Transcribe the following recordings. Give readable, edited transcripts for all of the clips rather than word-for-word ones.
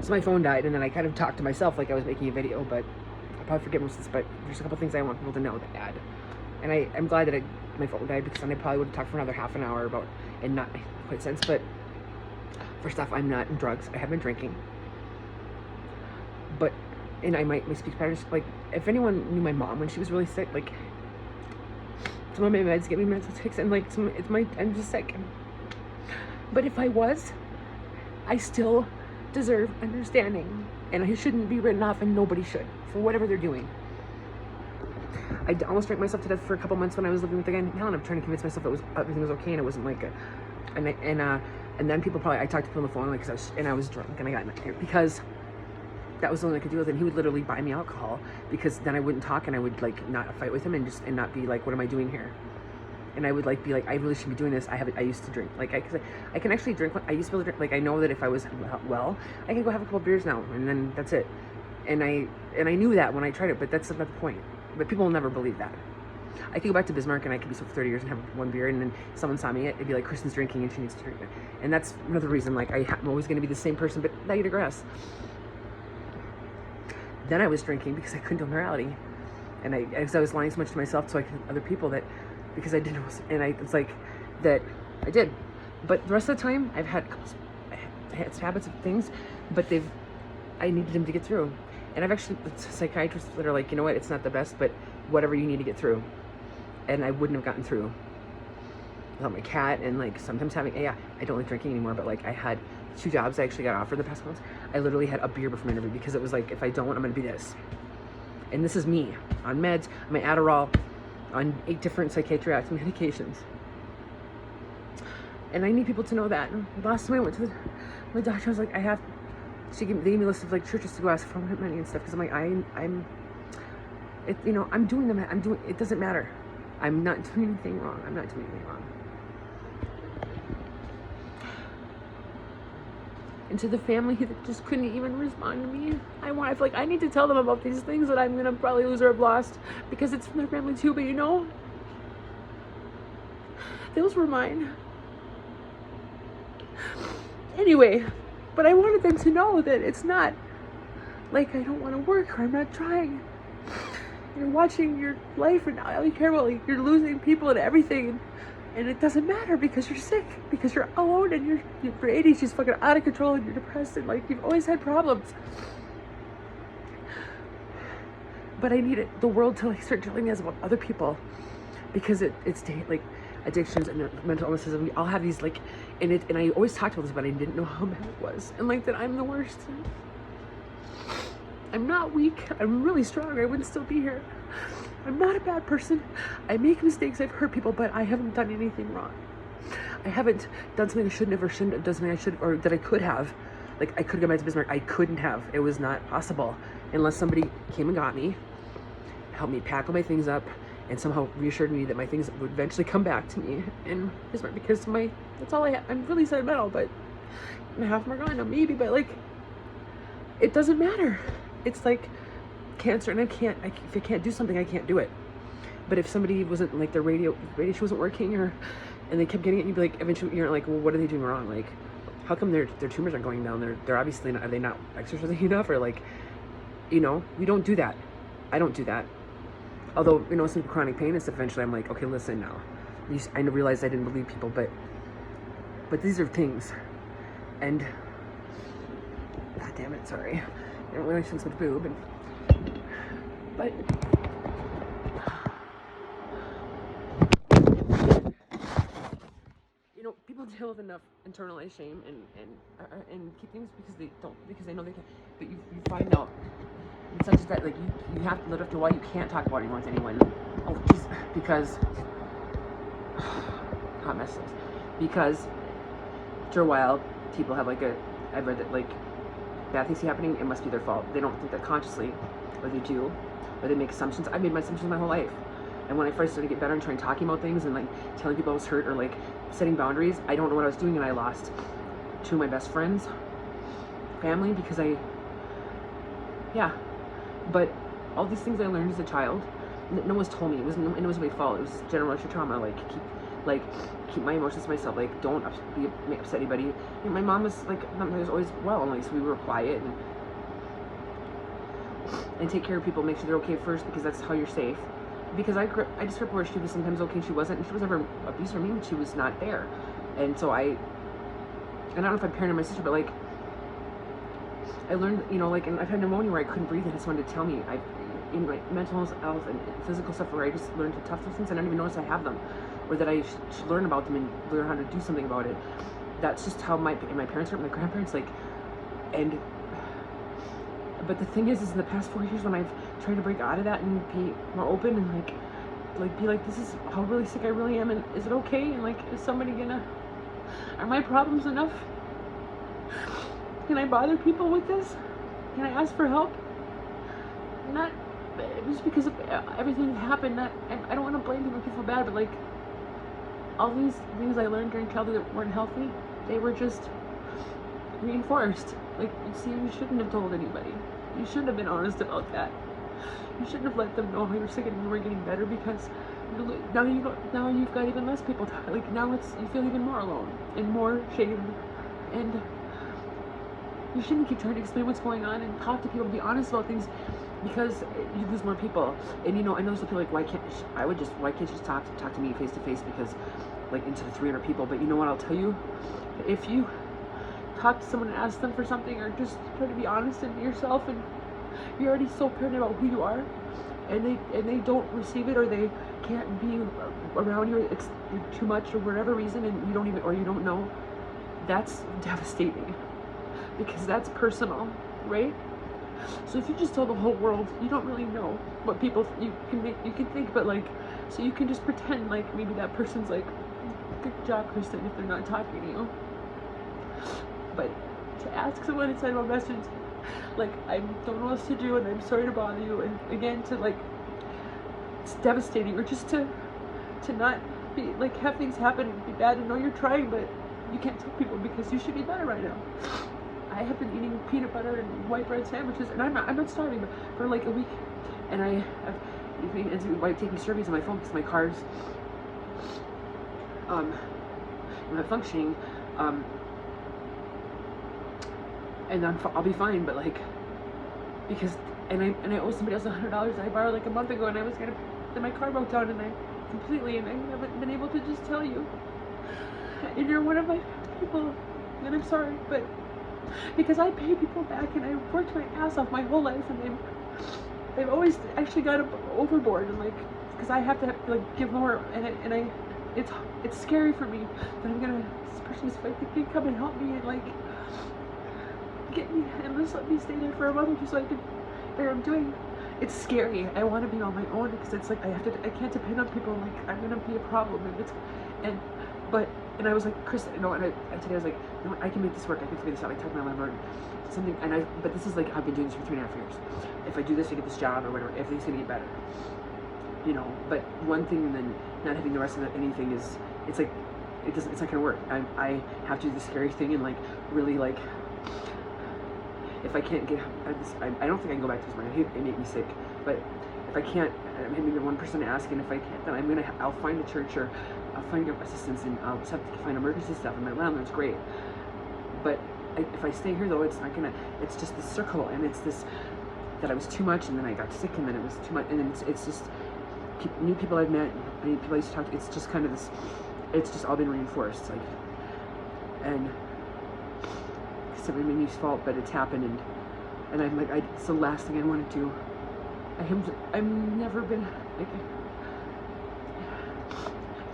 So my phone died, and then I kind of talked to myself like I was making a video, but I'll probably forget most of this, but there's a couple things I want people to know that add. And I'm glad that my phone died, because then I probably would have talked for another half an hour about, and not quite sense, but first off, I'm not in drugs. I have been drinking. But, and my speech patterns, like, if anyone knew my mom when she was really sick, like, some of my meds get me mental tics, and like, I'm just sick. But if I was, I still deserve understanding, and I shouldn't be written off, and nobody should, for whatever they're doing. I almost drank myself to death for a couple months when I was living with the guy now, and I'm trying to convince myself that everything was okay, and it wasn't like a, and then people probably, I talked to people on the phone, like, cause I was drunk, and I got in here because that was the only I could deal with, and he would literally buy me alcohol, because then I wouldn't talk, and I would like not fight with him, and not be like, what am I doing here? And I would like be like, I really should be doing this. I used to drink, like, cause I can actually drink. I used to be able to drink, like, I know that if I was well, I can go have a couple beers now, and then that's it. And I knew that when I tried it, but that's not the point. But people will never believe that. I could go back to Bismarck, and I could be sober for 30 years and have one beer, and then someone saw me, it'd be like, Kristen's drinking and she needs to drink it. And that's another reason, like, I'm always going to be the same person, but now you digress. Then I was drinking because I couldn't do morality, and because I was lying so much to myself, so I could other people that, because I didn't, and it's like that I did. But the rest of the time, I had habits of things, but I needed them to get through. And I've actually, psychiatrists that are like, you know what, it's not the best, but whatever you need to get through. And I wouldn't have gotten through without my cat, and like sometimes having, I don't like drinking anymore, but like I had 2 jobs I actually got offered the past months. I literally had a beer before my interview, because it was like, if I don't, I'm gonna be this. And this is me, on meds, on my Adderall, on 8 different psychiatric medications. And I need people to know that. And last time I went to my doctor, I was like, they gave me a list of like churches to go ask for money and stuff, because I'm like, I'm doing them, it doesn't matter. I'm not doing anything wrong. I'm not doing anything wrong. And to the family that just couldn't even respond to me, I feel like I need to tell them about these things that I'm gonna probably lose or have lost, because it's from their family too, but those were mine. Anyway, but I wanted them to know that it's not like I don't want to work or I'm not trying. You're watching your life, and all you care about, like, you're losing people and everything, and it doesn't matter because you're sick, because you're alone, and your ADHD is fucking out of control, and you're depressed, and like you've always had problems. But I need the world to like start telling me about other people, because it's like addictions and mental illnesses, and we all have these like, and I always talked about this, but I didn't know how bad it was, and like that I'm the worst. I'm not weak. I'm really strong. I wouldn't still be here. I'm not a bad person. I make mistakes. I've hurt people, but I haven't done anything wrong. I haven't done something I shouldn't have done something I should, or that I could have. Like, I could have gone back to Bismarck. I couldn't have. It was not possible unless somebody came and got me, helped me pack all my things up, and somehow reassured me that my things would eventually come back to me in Bismarck, because that's all I have. I'm really sentimental, but half of them are gone now, maybe, but like, it doesn't matter. It's like cancer, and if I can't do something, I can't do it. But if somebody wasn't like, their radiation wasn't working, and they kept getting it, and you'd be like, eventually you're like, well, what are they doing wrong? Like, how come their tumors aren't going down? They're obviously not, are they not exercising enough? Or like, we don't do that. I don't do that. Although, some chronic pain and stuff, eventually I'm like, okay, listen now. I realized I didn't believe people, but these are things. And, god damn it, sorry. I don't really sense with boob, but people deal with enough internalized shame and keep things because they know they can. But you find out, it's such that like you have to live after a while. You can't talk about it anymore with anyone. Oh, geez, because hot messes. Because after a while, people have like I've read that like bad things happening, it must be their fault. They don't think that consciously, or they do, or they make assumptions. I made my assumptions my whole life. And when I first started to get better and trying talking about things and like telling people I was hurt or like setting boundaries, I don't know what I was doing, and I lost 2 of my best friends, family, because but all these things I learned as a child, no one's told me, it was my fault. It was generational trauma, like like, keep my emotions to myself, like, don't upset anybody. And my mom was like, was always well, and like, so we were quiet and take care of people, make sure they're okay first, because that's how you're safe. Because I just grew up where she was sometimes okay, she wasn't, and she was never abusive or mean, but she was not there. And so I don't know if I'm parenting my sister, but like, I learned, you know, like, and I've had pneumonia where I couldn't breathe, and I just wanted to tell me, in my mental health and physical stuff where I just learned to tough those things, and I don't even notice I have them, or that I should learn about them and learn how to do something about it. That's just how my parents were, my grandparents, like, and, but the thing is in the past 4 years when I've tried to break out of that and be more open and like be like, this is how really sick I really am, and is it okay, and like, is somebody gonna, are my problems enough? Can I bother people with this? Can I ask for help? Not just because of everything that happened. That I don't want to blame people, feel bad, but like, all these things I learned during childhood that weren't healthy, they were just reinforced. Like, you see, you shouldn't have told anybody. You shouldn't have been honest about that. You shouldn't have let them know how you're sick and you were getting better, because now you've got even less people. Like, now you feel even more alone and more shame, and you shouldn't keep trying to explain what's going on and talk to people, be honest about things, because you lose more people. And you know, I know some people like, why can't you just talk to me face to face, because like, instead of 300 people. But you know what, I'll tell you, if you talk to someone and ask them for something, or just try to be honest in yourself, and you're already so paranoid about who you are, and they don't receive it, or they can't be around you, it's too much or whatever reason, and you don't know, that's devastating, because that's personal, right? So if you just tell the whole world, you don't really know what people, you can think, but like, so you can just pretend like maybe that person's like, good job, Kristen, if they're not talking to you. But to ask someone to send a message like, I don't know what else to do, and I'm sorry to bother you, and again, to like, it's devastating, or just to not be like, have things happen and be bad, and know you're trying, but you can't tell people because you should be better right now. I have been eating peanut butter and white bread sandwiches, and I'm not starving, but for like a week, and I have taking surveys on my phone because my car's not functioning, and I'll be fine, but like, because and I owe somebody else $100 that I borrowed like a month ago, and I was gonna, then my car broke down, and I haven't been able to just tell you, and you're one of my people, and I'm sorry, but because I pay people back, and I worked my ass off my whole life, and they've always actually got overboard, and like, because I have to like give more, and it's scary for me that this person's like, they can come and help me and like get me and just let me stay there for a month just so I can, I'm doing, it's scary. I want to be on my own, because it's like, I can't depend on people, like, I'm gonna be a problem, and I was like, Chris, you know, and today I was like, you know what, I can make this work, I can figure this out. I talked to my landlord, but this is like, I've been doing this for 3.5 years. If I do this, I get this job or whatever, everything's gonna get better, you know. But one thing, and then not having the rest of anything is, it's like, it's not gonna work. I have to do the scary thing, and like, really like, if I can't get this, I don't think I can go back to this morning. It made me sick, but if I can't, maybe the one person asking, if I can't, then I'll find a church, or I'll find assistance, and I'll just have to find emergency stuff, and my landlord's great. But if I stay here though, it's not gonna, it's just this circle, and it's this, that I was too much, and then I got sick, and then it was too much, and then it's just new people I've met, new people I used to talk to, it's just kind of this, it's just all been reinforced, like, and it's everybody's fault, but it's happened, and I'm like, it's the last thing I want to do. I've never been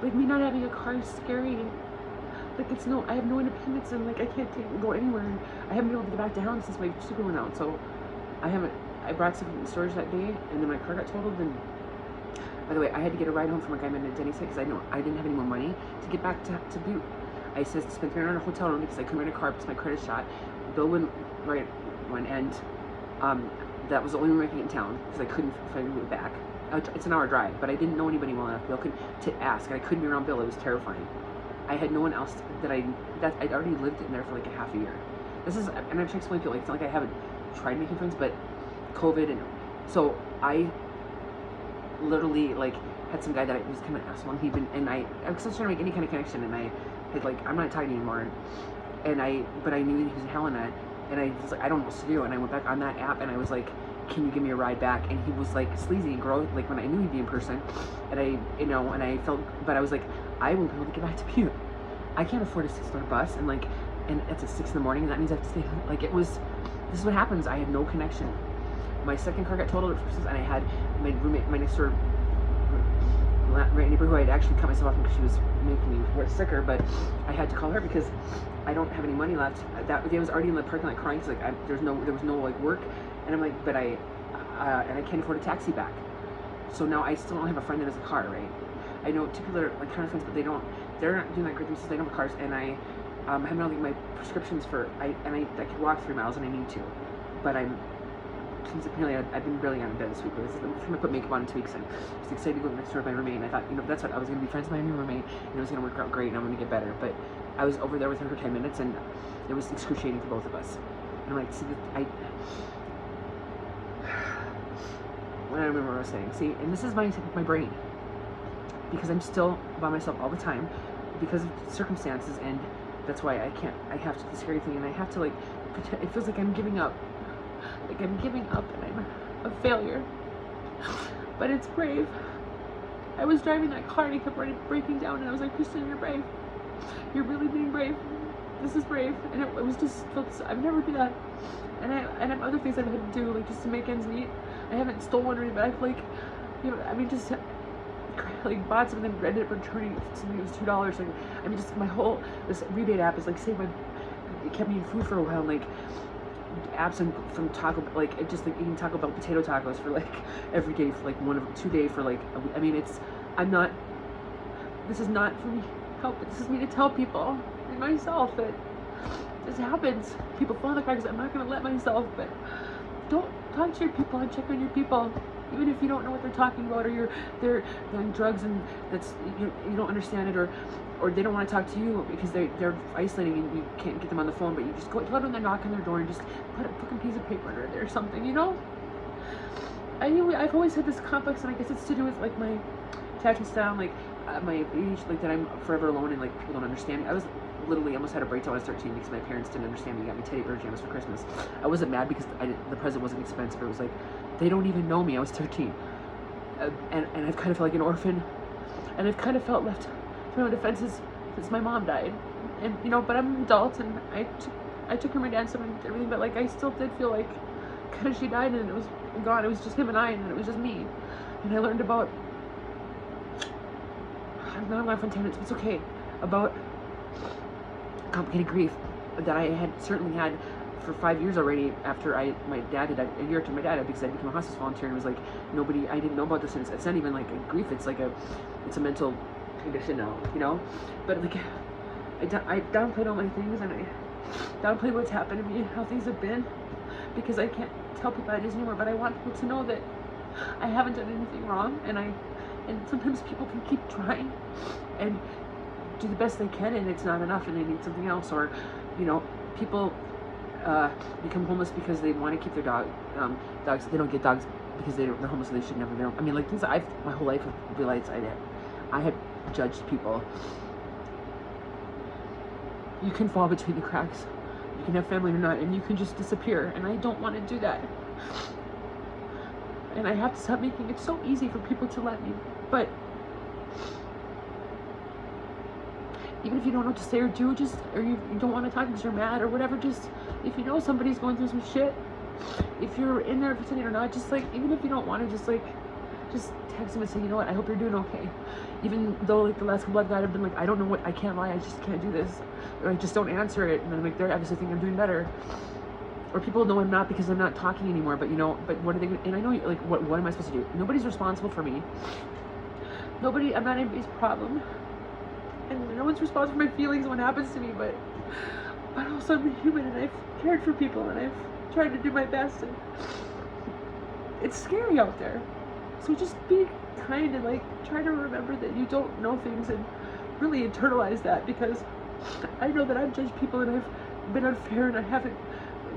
like me not having a car is scary. Like, I have no independence, and like, I can't go anywhere. I haven't been able to get back down since my super went out, so I brought stuff from the storage that day, and then my car got totaled. And by the way, I had to get a ride home from a guy I met at Denny's because I didn't have any more money to get back to Butte. I said to spend $300 on a hotel room because I couldn't rent a car because my credit shot. Bill wouldn't write one, and that was the only room I could get in town because I couldn't find a route back. It's an hour drive, but I didn't know anybody well enough, Bill, to ask, and I couldn't be around Bill. It was terrifying. I had no one else that I'd already lived in there for like a half a year. This is, and I'm trying to explain to you, like, it's not like I haven't tried making friends, but COVID, and so I literally like had some guy that I was kind of asshole, and and I was trying to make any kind of connection, and I had like, I'm not talking anymore, but I knew he was in Helena, and I was like, I don't know what to do, and I went back on that app, and I was like, can you give me a ride back? And he was like sleazy and gross, like when I knew he'd be in person, and I felt, but I was like, I won't be able to get back to Butte. I can't afford a $6 bus, and it's at 6 in the morning, and that means I have to stay, like, this is what happens. I had no connection. My second car got totaled, and I had my roommate, my next door neighbor, who I had actually cut myself off because she was making me work sicker, but I had to call her because I don't have any money left. That day I was already in the parking lot crying, because like there was no like work, and I'm like, but I can't afford a taxi back. So now I still don't have a friend that has a car, right? I know two people that are like kind of friends, but they're not doing that great things. They don't have cars, and I have not like my prescriptions for I could walk 3 miles and I need to, but since apparently I've been barely out of bed this week. I'm trying to put makeup on in 2 weeks, and I was excited to go next door with my roommate, and I thought, that's what I was going to be friends with my new roommate, and it was going to work out great, and I'm going to get better. But I was over there with her for 10 minutes, and it was excruciating for both of us. And I'm like, see, I don't remember what I was saying. See, and this is my brain, because I'm still by myself all the time because of circumstances, and that's why I have to do this scary thing, and I have to like pretend. It feels like I'm giving up. Like I'm giving up and I'm a failure. But it's brave. I was driving that car and he kept breaking down, and I was like, Kristen, you're brave. You're really being brave. This is brave. And it was just, I've never done that. And I have other things I've had to do, like just to make ends meet. I haven't stolen or anything, but I've like, just like bought something and ended up returning something that was $2. Like, just my whole, this rebate app is like, it kept me in food for a while, like, apps from Taco, like just like eating Taco Bell potato tacos for like every day for like 2 days for like a week. This is not for me help, this is me to tell people and myself that this happens. People fall in the cracks. I'm not going to let myself, but don't talk to your people and check on your people, even if you don't know what they're talking about, or they're doing drugs and that's you don't understand it, or they don't want to talk to you because they're isolating and you can't get them on the phone, but you just go out and knock on their door and just put a fucking piece of paper under there or something, I've always had this complex, and I guess it's to do with like my attachment style, like my age, like that I'm forever alone and like people don't understand me. I was literally almost had a breakdown when I was 13 because my parents didn't understand me. They got me teddy bear pajamas for Christmas. I wasn't mad because the present wasn't expensive. It was like, they don't even know me. I was 13. And I've kind of felt like an orphan. And I've kind of felt left to my own defenses since my mom died. And, but I'm an adult, and I took her my dad and everything, but like I still did feel like kind of she died and it was gone. It was just him and I, and it was just me. And I learned about, I'm not going for 10 minutes, but it's okay, about complicated grief that I had certainly had for 5 years already after my dad had died, a year after my dad died, because I became a hospice volunteer, and it was like I didn't know about this, and it's not even like a grief, it's like it's a mental condition now, but like I downplayed all my things, and I downplayed what's happened to me and how things have been, because I can't tell people that is anymore, but I want people to know that I haven't done anything wrong, and sometimes people can keep trying and do the best they can, and it's not enough, and they need something else, or people become homeless because they want to keep their dogs. They don't get dogs because they're homeless, and they should never. Things that my whole life have realized I had judged people. You can fall between the cracks. You can have family or not, and you can just disappear, and I don't want to do that. And I have to stop making it so easy for people to let me. But even if you don't know what to say or do, or you don't want to talk because you're mad or whatever, just, if you know somebody's going through some shit, if you're in there pretending or not, just like, even if you don't want to, just text them and say, you know what, I hope you're doing okay. Even though like the last couple I've got, I've been like, I don't know what, I can't lie, I just can't do this. Or I just don't answer it, and then like, they're obviously think I'm doing better. Or people know I'm not because I'm not talking anymore, but but what are they gonna, and I know, like, what am I supposed to do? Nobody's responsible for me. I'm not anybody's problem. And no one's responsible for my feelings and what happens to me, but also I'm a human, and I've cared for people, and I've tried to do my best, and it's scary out there. So just be kind, and like try to remember that you don't know things, and really internalize that, because I know that I've judged people, and I've been unfair, and I haven't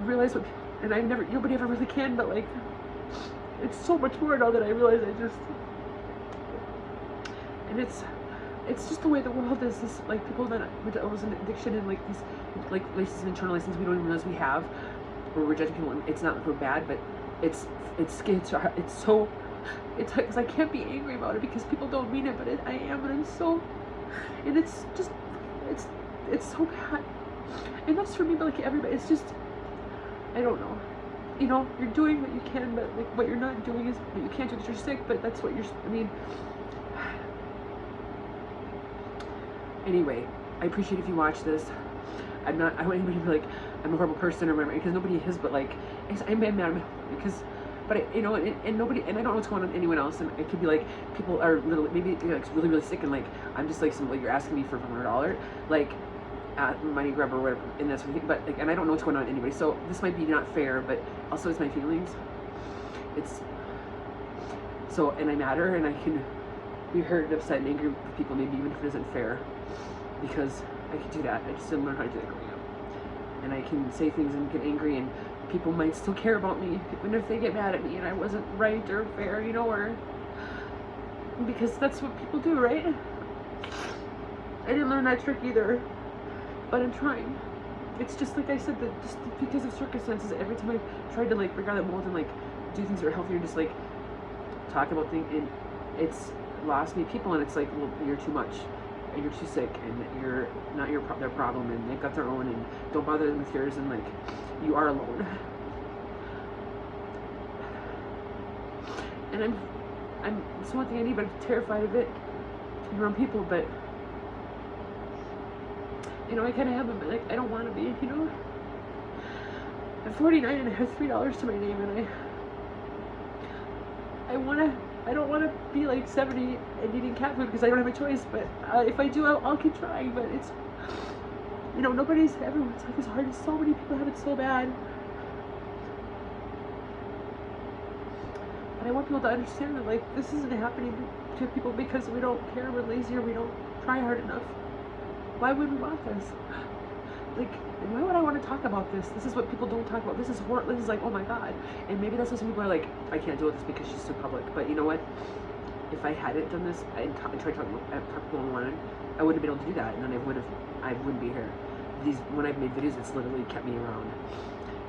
realized what people, and nobody ever really can, but like, it's so much more now that I realize And it's just the way the world is. This, like, people that with illness and addiction and like these like licenses and internal licenses we don't even realize we have, where we're judging people. And it's not like we're bad, but it's so, it's because I can't be angry about it because people don't mean it, but I am, and I'm so, and it's just, it's so bad. And that's for me, but like everybody, it's just, I don't know. You know, you're doing what you can, but like what you're not doing is what you can't do because you're sick, but that's what you're, I mean, anyway, I appreciate if you watch this. I don't want anybody to be like, I'm a horrible person or whatever, because nobody is, but like, I'm mad because, but you know, and nobody, and I don't know what's going on with anyone else, and it could be like, people are literally, maybe like really, really sick, and like, I'm just like, like you're asking me for $100, like, money grab or whatever, and that's what you think, but like, and I don't know what's going on anyway, so this might be not fair, but also it's my feelings. It's, so, and I matter, and I can be hurt and upset and angry with people, maybe even if it isn't fair, because I can do that. I just didn't learn how to do that growing up. And I can say things and get angry, and people might still care about me, even if they get mad at me and I wasn't right or fair, you know, or, because that's what people do, right? I didn't learn that trick either, but I'm trying. It's just like I said, that just because of circumstances, every time I tried to like break out of that mold and like do things that are healthier, just like talk about things, and it's lost me people, and it's like, well, you're too much, and you're too sick, and you're not their problem, and they've got their own, and don't bother them with yours, and like, you are alone. And I'm it's one thing I need, but I'm terrified of it around people, but you know, I kind of have them, but like, I don't want to be, you know. I'm 49 and I have $3 to my name, and I don't want to be like 70 and eating cat food because I don't have a choice, but if I do, I'll keep trying, but it's, you know, everyone's life is hard, and so many people have it so bad. And I want people to understand that, like, this isn't happening to people because we don't care, we're lazy, or we don't try hard enough. Why would we want this? Like, why would I want to talk about this? This is what people don't talk about. This is horrible. This is like, oh my God. And maybe that's why some people are like, I can't deal with this because she's too public. But you know what? If I hadn't done this, I tried to talk to people online, I wouldn't have been able to do that. And then I wouldn't be here. When I've made videos, it's literally kept me around.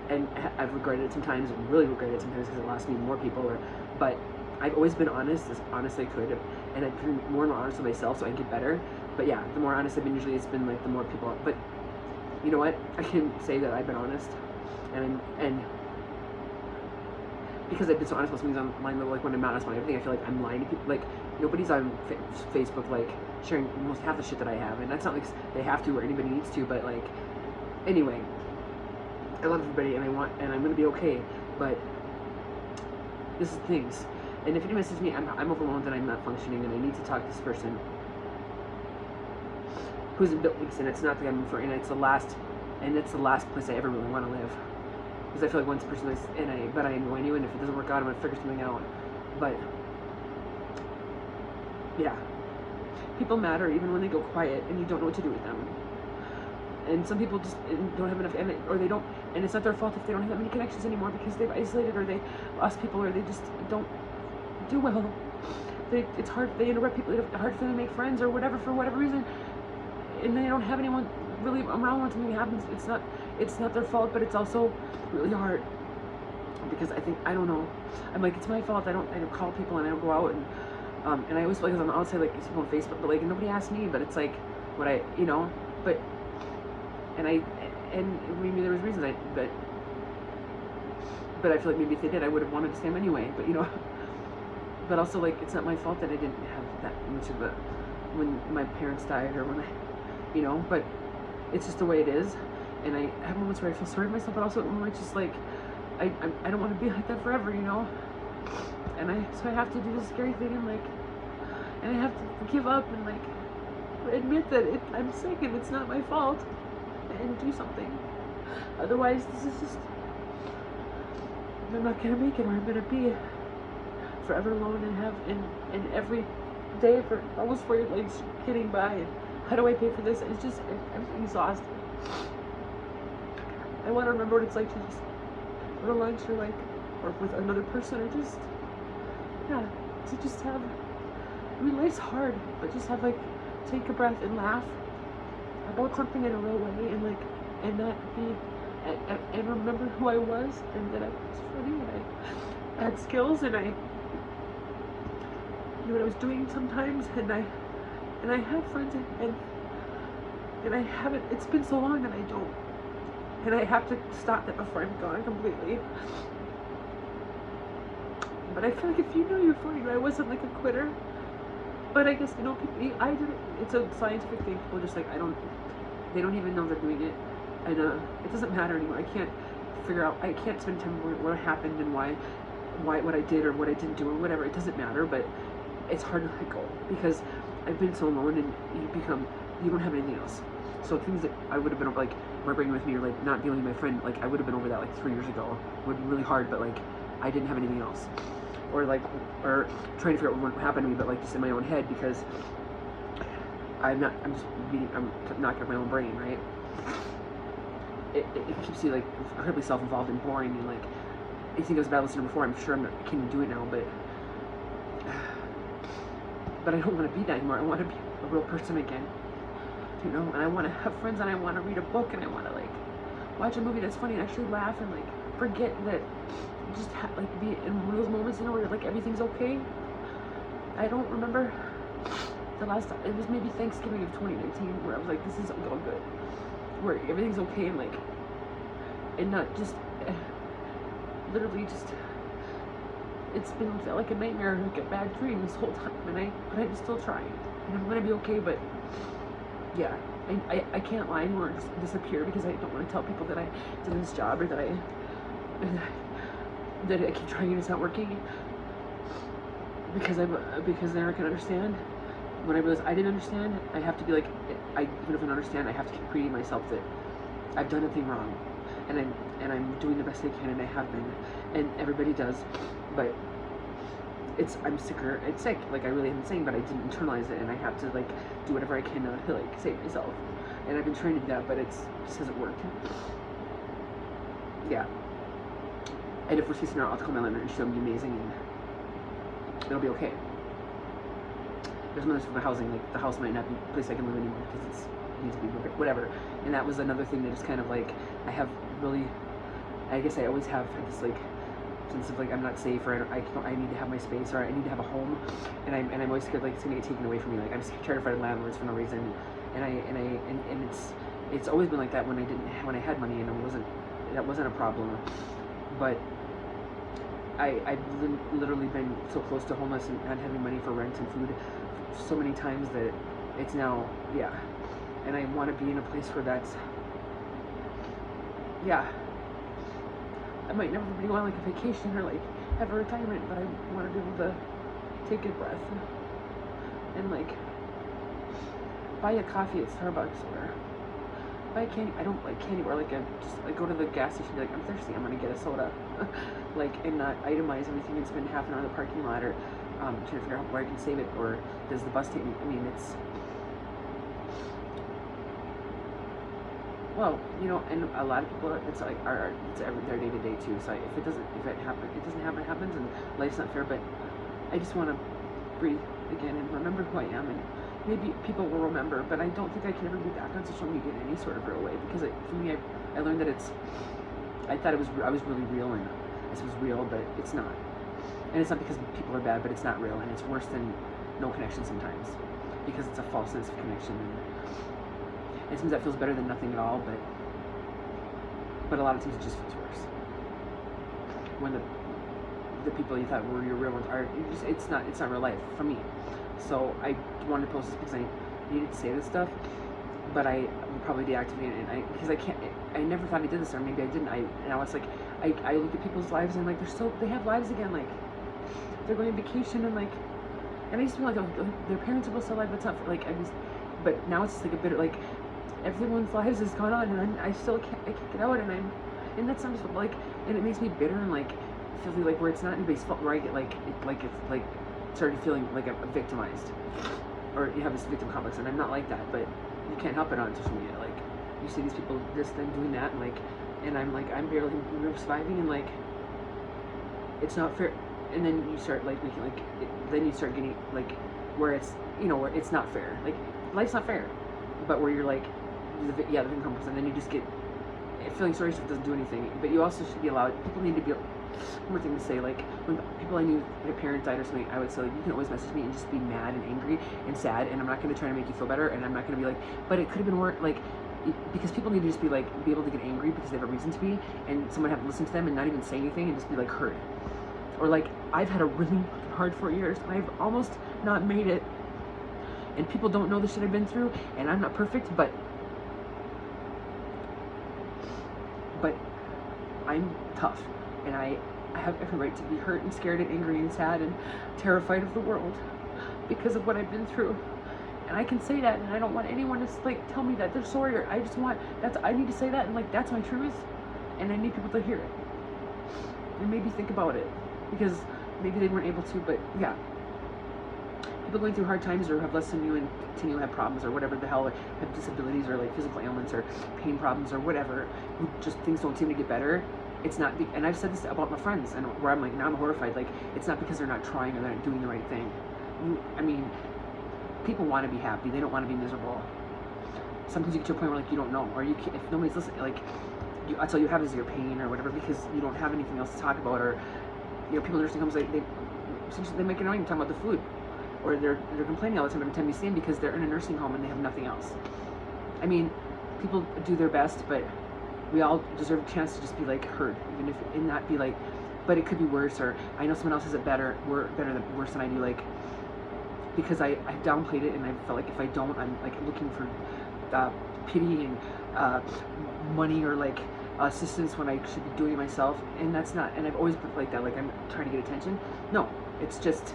And I've regretted it sometimes, and really regretted it sometimes because it lost me more people. But I've always been honest, as honest as I could. And I've been more and more honest with myself so I can get better. But yeah, the more honest I've been, usually it's been like the more people, but you know what? I can say that I've been honest, and because I've been so honest about some things online, like when I'm not honest about everything, I feel like I'm lying to people. Like, nobody's on Facebook like sharing almost half the shit that I have, and that's not like they have to or anybody needs to, but like, anyway, I love everybody, and I'm gonna be okay, but this is things. And if anyone messages me, I'm overwhelmed and I'm not functioning, and I need to talk to this person who's in buildings, and it's not that I'm referring, it's the last place I ever really want to live, because I feel like once a person is, but I know I knew, and if it doesn't work out, I'm gonna figure something out. But yeah, people matter even when they go quiet and you don't know what to do with them. And some people just don't have enough, or they don't, and it's not their fault if they don't have that many connections anymore because they've isolated, or they lost people, or they just don't do well. It's hard. They interrupt people. It's hard for them to make friends or whatever, for whatever reason. And they don't have anyone really around when something happens. It's not their fault, but it's also really hard because I don't know. I'm like, it's my fault. I don't call people, and I don't go out, and I always feel like on the outside, like, people on Facebook, but like nobody asks me. But it's like what you know, but and maybe there was reasons but I feel like maybe if they did, I would have wanted to see them anyway. But you know, but also like, it's not my fault that I didn't have that much of when my parents died, or when you know, but it's just the way it is. And I have moments where I feel sorry for myself, but also moments just like, I don't want to be like that forever, you know. And so I have to do this scary thing, and I have to give up and like admit that I'm sick and it's not my fault, and do something. Otherwise, this is just, I'm not gonna make it, or I'm gonna be forever alone and have and every day for almost 4 years, like, getting by, and how do I pay for this? It's just, I'm exhausted. I want to remember what it's like to just go to lunch, or with another person, or just, yeah, to just have I mean, life's hard, but just have like, take a breath and laugh about something in a real way, and like, and not be, and remember who I was, and that I was funny, and I had skills, and I knew what I was doing sometimes, and I have friends, and I haven't. It's been so long, and I don't, and I have to stop that before I'm gone completely. But I feel like if you know you're funny, I wasn't like a quitter. But I guess, you know, people, I did it. It's a scientific thing. People just like, they don't even know they're doing it. And it doesn't matter anymore. I can't figure out, I can't spend time on what happened and why, what I did or what I didn't do or whatever. It doesn't matter, but it's hard to let go because I've been so alone, and you don't have anything else. So things that I would have been over, like, were bringing with me, or like not dealing with my friend, like I would have been over that like 3 years ago. It would be really hard, but like I didn't have anything else. Or trying to figure out what happened to me, but like just in my own head, because I'm knocking up my own brain, right? It keeps you like incredibly self-involved and boring, and like, I think I was a bad listener before. I'm sure I can't do it now, but I don't want to be that anymore. I want to be a real person again, you know. And I want to have friends, and I want to read a book, and I want to like watch a movie that's funny and actually laugh, and like forget that, just like be in one of those moments, you know, where like everything's okay. I don't remember the last time. It was maybe Thanksgiving of 2019 where I was like, this is all good, where everything's okay, and like, and not just literally just, it's been felt like a nightmare, like a bad dream this whole time, but I'm still trying, and I'm gonna be okay. But yeah, I can't lie anymore and just disappear, because I don't want to tell people that I did this job, or that I keep trying and it's not working, because they're not gonna understand. When I realize I didn't understand, I have to be like, even if I don't understand, I have to keep repeating myself that I've done nothing wrong, and I'm doing the best I can, and I have been, and everybody does, but I'm sicker. It's sick. Like, I really am saying, but I didn't internalize it, and I have to like do whatever I can to like save myself, and I've been trying to do that, but it just hasn't worked. Yeah. And if we're facing our, I'll call my landlord, and she'll be amazing, and it'll be okay. There's another for the housing, like the house might not be a place I can live anymore because it needs to be whatever. And that was another thing that just kind of like, I have really, I guess I always have this like sense of like, I'm not safe, or I need to have my space, or I need to have a home, and I'm always scared like it's gonna get taken away from me. Like, I'm terrified of landlords for no reason, and it's always been like that when I had money, and that wasn't a problem. But I've literally been so close to homeless and not having money for rent and food so many times that it's now, yeah. And I want to be in a place where that's, yeah. I might never be on like a vacation or like have a retirement, but I want to be able to take a breath and like buy a coffee at Starbucks, or buy candy. I don't like candy, or like just like go to the gas station and be like, I'm thirsty, I'm gonna get a soda. Like, and not itemize everything and spend half an hour in the parking lot, or trying to figure out where I can save it, or does the bus take me? I mean, it's, well, you know, and a lot of people, it's like it's their day to day too. So if it doesn't happen, it happens, and life's not fair. But I just want to breathe again and remember who I am, and maybe people will remember. But I don't think I can ever be back on social media in any sort of real way, because for me, I learned that I thought I was really real, and this was real, but it's not. And it's not because people are bad, but it's not real, and it's worse than no connection sometimes, because it's a false sense of connection. And it seems that feels better than nothing at all, but a lot of times it just feels worse. When the people you thought were your real ones are, it's not real life for me. So I wanted to post this because I needed to say this stuff, but I would probably deactivate it, because I never thought I did this, or maybe I didn't. Now it's like I look at people's lives, and like they have lives again, like they're going on vacation, and like, and I used to be like, oh, their parents are both still alive, but it's not like but now it's just like a bit like everyone's lives has gone on, and I still can't get out, and that's not just like, and it makes me bitter, and like feels like where it's not anybody's fault, where I get it's like started feeling like I'm victimized, or you have this victim complex, and I'm not like that, but you can't help it on social media. Like, you see these people this, then doing that, and like, and I'm like, I'm barely surviving, and like, it's not fair. And then you start like making like, then you start getting like where it's, you know, where it's not fair. Like, life's not fair, but where you're like, yeah, the victim comes, and then you just get feeling sorry for yourself doesn't do anything. But you also should be allowed. People need to be. One more thing to say, like when people I knew, their parent died or something, I would say like, you can always message me and just be mad and angry and sad, and I'm not going to try to make you feel better, and I'm not going to be like, but it could have been worse, like. Because people need to just be like, be able to get angry because they have a reason to be, and someone have to listen to them and not even say anything and just be like hurt. Or like, I've had a really hard 4 years and I've almost not made it, and people don't know the shit I've been through, and I'm not perfect, but I'm tough, and I have every right to be hurt and scared and angry and sad and terrified of the world because of what I've been through. And I can say that, and I don't want anyone to like tell me that they're sorry, or I just want, I need to say that, and like that's my truth, and I need people to hear it and maybe think about it, because maybe they weren't able to. But yeah, people going through hard times or have less than you and continue to have problems or whatever the hell, or have disabilities or like physical ailments or pain problems or whatever, who just things don't seem to get better. It's not, and I've said this about my friends, and where I'm like, now I'm horrified, like it's not because they're not trying or they're not doing the right thing. I mean, people want to be happy, they don't want to be miserable. Sometimes you get to a point where like you don't know, or you can't, if nobody's listening, like that's all you have is your pain or whatever, because you don't have anything else to talk about. Or you know, people in nursing homes, they make it annoying talking about the food, or they're complaining all the time every time you see them because they're in a nursing home and they have nothing else. I mean, people do their best, but we all deserve a chance to just be like heard, even if, and not be like, but it could be worse, or I know someone else has it better, worse than I do, like, because I downplayed it, and I felt like if I don't, I'm like looking for pity and money, or like assistance, when I should be doing it myself. And that's not, and I've always been like that, like I'm trying to get attention. No, it's just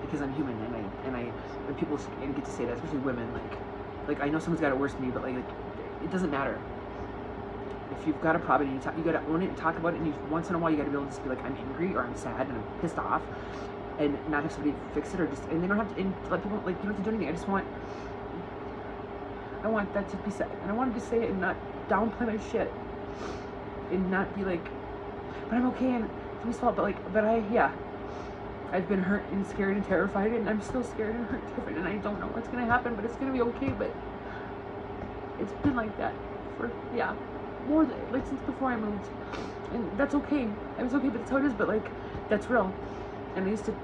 because I'm human, and when people get to say that, especially women, like I know someone's got it worse than me, but like it doesn't matter. If you've got a problem, and you gotta own it and talk about it, and once in a while you gotta be able to just be like, I'm angry, or I'm sad, and I'm pissed off, and not have somebody fix it, or just, and they don't have to, and let people, like, you don't have to do anything. I want that to be said, and I wanted to say it and not downplay my shit, and not be like, but I'm okay, and it's my fault, but I've been hurt and scared and terrified, and I'm still scared and hurt and terrified, and I don't know what's gonna happen, but it's gonna be okay. But it's been like that for, yeah, more than, like, since before I moved, and that's okay. I was okay, but that's how it is. But like, that's real. And I used to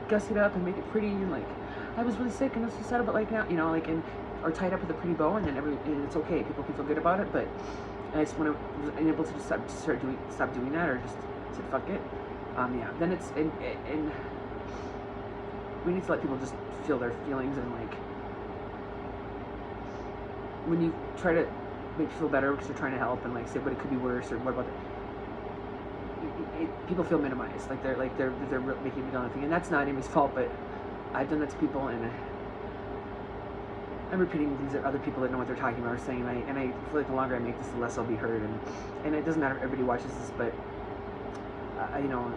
guss it up and make it pretty, and like, I was really sick and this was sad, but like now, you know, like, or tied up with a pretty bow, and then and it's okay. People can feel good about it. But I just was unable to just stop doing that, or just said fuck it. Yeah. Then it's and we need to let people just feel their feelings, and like, when you try to make you feel better because you're trying to help, and like say, but it could be worse, or what about people feel minimized, like they're making me feel nothing, and that's not anybody's fault. But I've done that to people, and I'm repeating things that other people that know what they're talking about are saying, and I feel like the longer I make this, the less I'll be heard, and it doesn't matter if everybody watches this, but you know,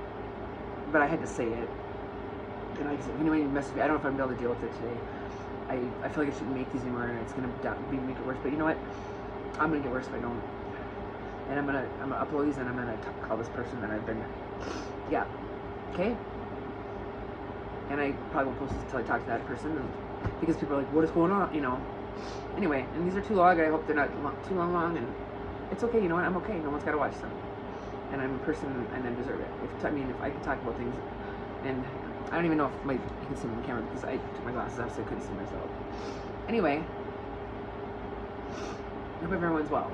but I had to say it. And like I said, if anybody messaged me, I don't know if I'm able to deal with it today. I feel like I shouldn't make these anymore, and it's gonna make it worse. But you know what? I'm gonna get worse if I don't. And I'm gonna upload these, and I'm gonna call this person that I've been, yeah, okay. And I probably won't post this until I talk to that person, because people are like, what is going on? You know. Anyway, and these are too long. I hope they're not too long, and it's okay. You know what? I'm okay. No one's gotta watch them. And I'm a person, and I deserve it. If I can talk about things, and I don't even know if you can see me on the camera, because I took my glasses off so I couldn't see myself. Anyway, I hope everyone's well.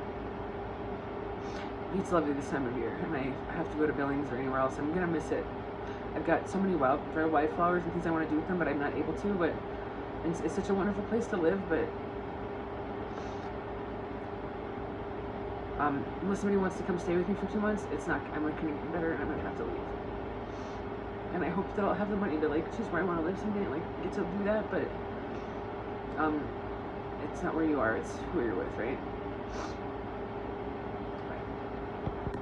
It's lovely this time of year, and I have to go to Billings or anywhere else. I'm gonna miss it. I've got so many wildflowers and things I want to do with them, but I'm not able to. But it's such a wonderful place to live. But unless somebody wants to come stay with me for 2 months, it's not. I'm like gonna get better, and I'm gonna have to leave. And I hope that I'll have the money to like choose where I want to live someday, and like get to do that. But it's not where you are; it's who you're with, right?